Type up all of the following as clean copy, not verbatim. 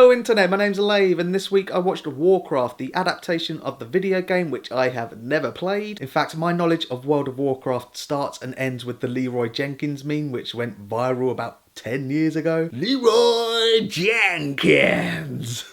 Hello Internet, my name's Lave, and this week I watched Warcraft, the adaptation of the video game which I have never played. In fact, my knowledge of World of Warcraft starts and ends with the Leroy Jenkins meme, which went viral about 10 years ago. Leroy Jenkins!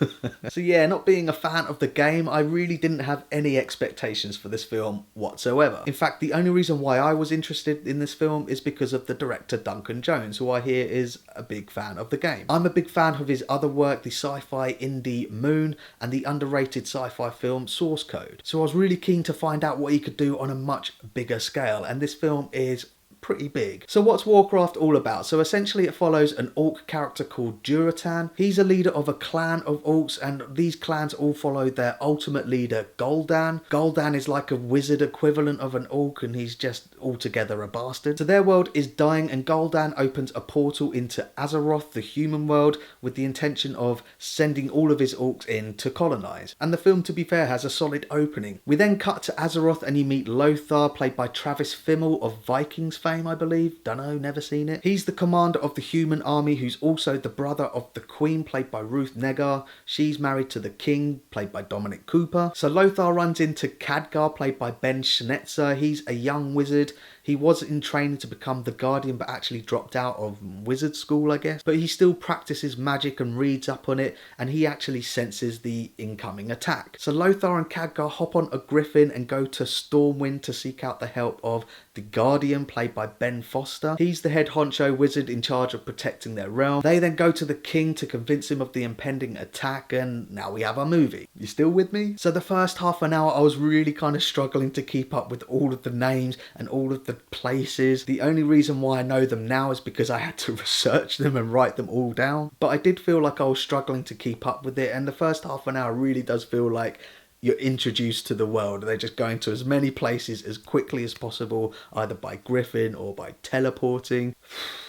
So yeah, not being a fan of the game, I really didn't have any expectations for this film whatsoever. In fact, the only reason why I was interested in this film is because of the director Duncan Jones, who I hear is a big fan of the game. I'm a big fan of his other work, the sci-fi indie Moon and the underrated sci-fi film Source Code. So I was really keen to find out what he could do on a much bigger scale, and this film is pretty big. So what's Warcraft all about? So essentially it follows an orc character called Durotan. He's a leader of a clan of orcs, and these clans all follow their ultimate leader Gul'dan. Gul'dan is like a wizard equivalent of an orc, and he's just altogether a bastard. So their world is dying, and Gul'dan opens a portal into Azeroth, the human world, with the intention of sending all of his orcs in to colonize. And the film, to be fair, has a solid opening. We then cut to Azeroth and you meet Lothar, played by Travis Fimmel of Vikings fame, I believe. Dunno, never seen it. He's the commander of the human army, who's also the brother of the Queen, played by Ruth Neggar. She's married to the King, played by Dominic Cooper. So Lothar runs into Khadgar, played by Ben Schnetzer. He's a young wizard. He was in training to become the Guardian, but actually dropped out of wizard school, I guess. But he still practices magic and reads up on it, and he actually senses the incoming attack. So Lothar and Khadgar hop on a griffin and go to Stormwind to seek out the help of the Guardian, played by Ben Foster. He's the head honcho wizard in charge of protecting their realm. They then go to the King to convince him of the impending attack, and now we have a movie. You still with me? So the first half an hour I was really kind of struggling to keep up with all of the names and all of the places. The only reason why I know them now is because I had to research them and write them all down. But I did feel like I was struggling to keep up with it, and the first half an hour really does feel like you're introduced to the world. They're just going to as many places as quickly as possible, either by griffin or by teleporting.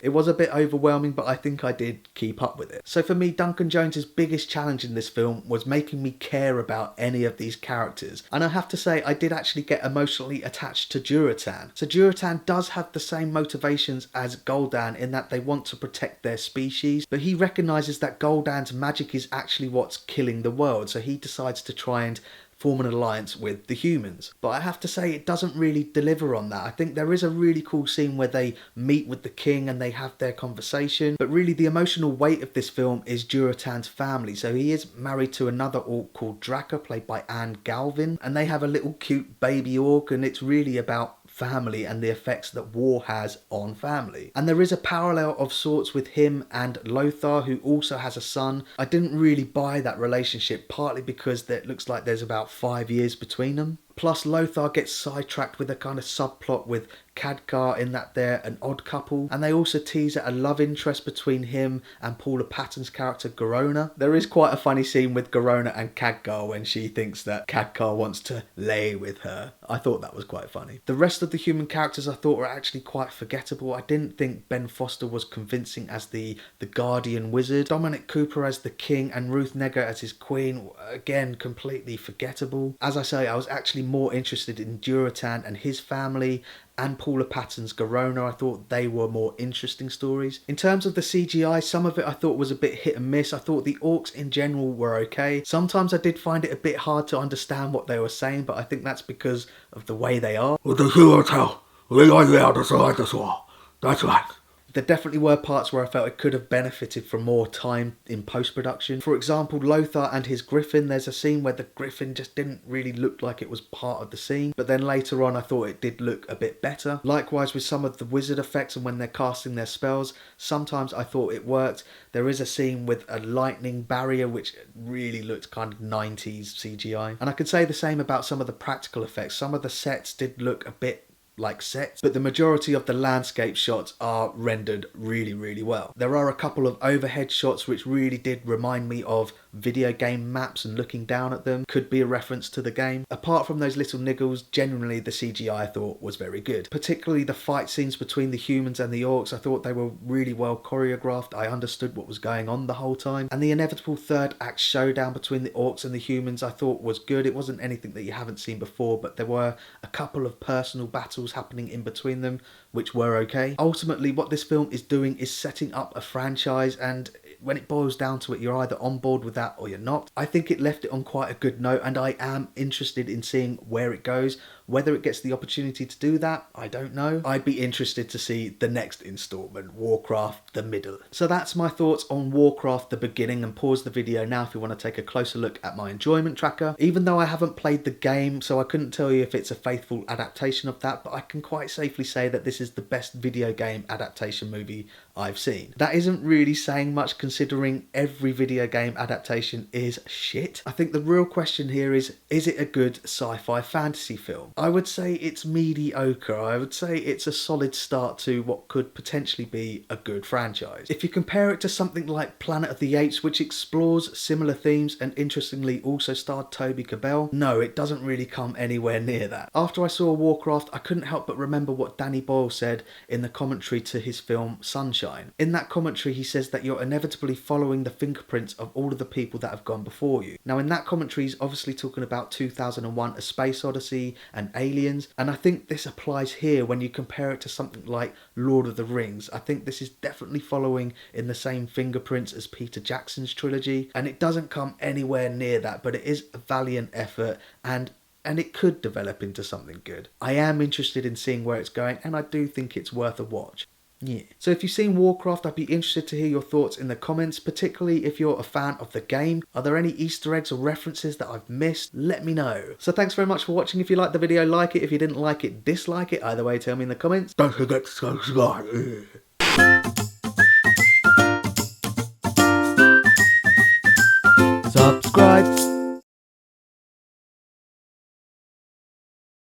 It was a bit overwhelming, but I think I did keep up with it. So for me, Duncan Jones's biggest challenge in this film was making me care about any of these characters. And I have to say, I did actually get emotionally attached to Durotan. So Durotan does have the same motivations as Gul'dan in that they want to protect their species, but he recognises that Gul'dan's magic is actually what's killing the world, so he decides to try and form an alliance with the humans. But I have to say, it doesn't really deliver on that. I think there is a really cool scene where they meet with the King and they have their conversation, but really the emotional weight of this film is Durotan's family. So he is married to another orc called Draka, played by Anne Galvin, and they have a little cute baby orc, and it's really about family and the effects that war has on family. And there is a parallel of sorts with him and Lothar, who also has a son. I didn't really buy that relationship, partly because it looks like there's about 5 years between them. Plus, Lothar gets sidetracked with a kind of subplot with Khadgar in that they're an odd couple. And they also tease at a love interest between him and Paula Patton's character, Garona. There is quite a funny scene with Garona and Khadgar when she thinks that Khadgar wants to lay with her. I thought that was quite funny. The rest of the human characters I thought were actually quite forgettable. I didn't think Ben Foster was convincing as the Guardian Wizard. Dominic Cooper as the King and Ruth Neggar as his Queen, again, completely forgettable. As I say, I was actually more interested in Durotan and his family, and Paula Patton's Garona. I thought they were more interesting stories. In terms of the CGI, some of it I thought was a bit hit and miss. I thought the orcs in general were okay. Sometimes I did find it a bit hard to understand what they were saying, but I think that's because of the way they are. That's right. There definitely were parts where I felt it could have benefited from more time in post-production. For example, Lothar and his griffin, there's a scene where the griffin just didn't really look like it was part of the scene, but then later on I thought it did look a bit better. Likewise with some of the wizard effects and when they're casting their spells, sometimes I thought it worked. There is a scene with a lightning barrier which really looked kind of 90s CGI. And I could say the same about some of the practical effects. Some of the sets did look a bit like sets, but the majority of the landscape shots are rendered really, really well. There are a couple of overhead shots which really did remind me of video game maps, and looking down at them could be a reference to the game. Apart from those little niggles, generally the CGI I thought was very good. Particularly the fight scenes between the humans and the orcs, I thought they were really well choreographed. I understood what was going on the whole time. And the inevitable third act showdown between the orcs and the humans I thought was good. It wasn't anything that you haven't seen before, but there were a couple of personal battles happening in between them which were okay. Ultimately, what this film is doing is setting up a franchise, and when it boils down to it, you're either on board with that or you're not. I think it left it on quite a good note, and I am interested in seeing where it goes. Whether it gets the opportunity to do that, I don't know. I'd be interested to see the next installment, Warcraft the Middle. So that's my thoughts on Warcraft the Beginning, and pause the video now if you want to take a closer look at my enjoyment tracker. Even though I haven't played the game, so I couldn't tell you if it's a faithful adaptation of that, but I can quite safely say that this is the best video game adaptation movie I've seen. That isn't really saying much considering every video game adaptation is shit. I think the real question here is it a good sci-fi fantasy film? I would say it's mediocre. I would say it's a solid start to what could potentially be a good franchise. If you compare it to something like Planet of the Apes, which explores similar themes and interestingly also starred Toby Kebbell, no, it doesn't really come anywhere near that. After I saw Warcraft, I couldn't help but remember what Danny Boyle said in the commentary to his film Sunshine. In that commentary, he says that you're inevitably following the fingerprints of all of the people that have gone before you. Now, in that commentary, he's obviously talking about 2001: A Space Odyssey and Aliens, and I think this applies here when you compare it to something like Lord of the Rings. I think this is definitely following in the same fingerprints as Peter Jackson's trilogy, and it doesn't come anywhere near that, but it is a valiant effort, and it could develop into something good. I am interested in seeing where it's going, and I do think it's worth a watch. Yeah. So if you've seen Warcraft, I'd be interested to hear your thoughts in the comments, particularly if you're a fan of the game. Are there any Easter eggs or references that I've missed? Let me know. So thanks very much for watching. If you liked the video, like it. If you didn't like it, dislike it. Either way, tell me in the comments. Don't forget to subscribe. Subscribe.